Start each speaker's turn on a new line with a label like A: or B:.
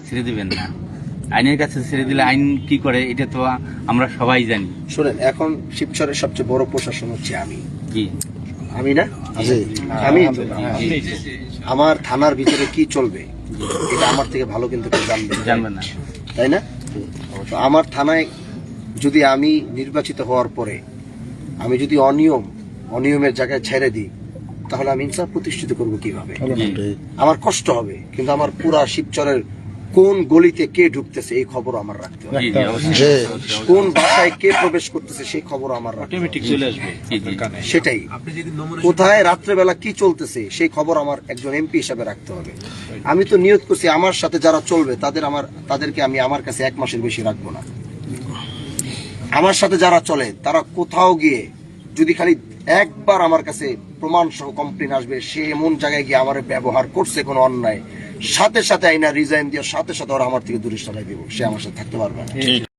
A: ছেড়ে দিবেন না, আইনের কাছে ছেড়ে দিলে আইন কি করে এটা তো আমরা সবাই জানি।
B: শোনেন, এখন শিবচরের সবচেয়ে বড় প্রশাসন হচ্ছে আমি।
A: কি
B: আমি না আমি আমার থানার ভিতরে কি চলবে এটা আমার থেকে ভালো কিন্তু কেউ
A: জানবে না,
B: তাই না? তো আমার থানায় যদি আমি নির্বাচিত হওয়ার পরে আমি যদি অনিয়মের জায়গায় ছেড়ে দিই, তাহলে আমি ইনসাফ প্রতিষ্ঠিত করবো কিভাবে? আমার কষ্ট হবে, কিন্তু আমার পুরা শিবচরের কোন গলিতে কে ঢুকতেছে এই খবর আমার রাখতে হবে, কোন বাসায় কে প্রবেশ করতেছে সেই খবর আমার রাখতে হবে। সেটাই, কোথায় রাত্রেবেলা কি চলতেছে সেই খবর আমার একজন এমপি হিসাবে রাখতে হবে। আমি তো নিয়ত করছি আমার সাথে যারা চলবে তাদেরকে আমি আমার কাছে 1 মাসের বেশি রাখবো না। আমার সাথে যারা চলে তারা কোথাও গিয়ে যদি খালি একবার আমার কাছে প্রমাণ সহ কমপ্লেন আসবে, সে এমন জায়গায় গিয়ে আমার ব্যবহার করছে কোনো অন্যায়, সাথে সাথে আইনা রিজাইন দিয়ে সাথে সাথে ওরা আমার থেকে দূরে সরাই দেবো, সে আমার সাথে থাকতে পারবে না।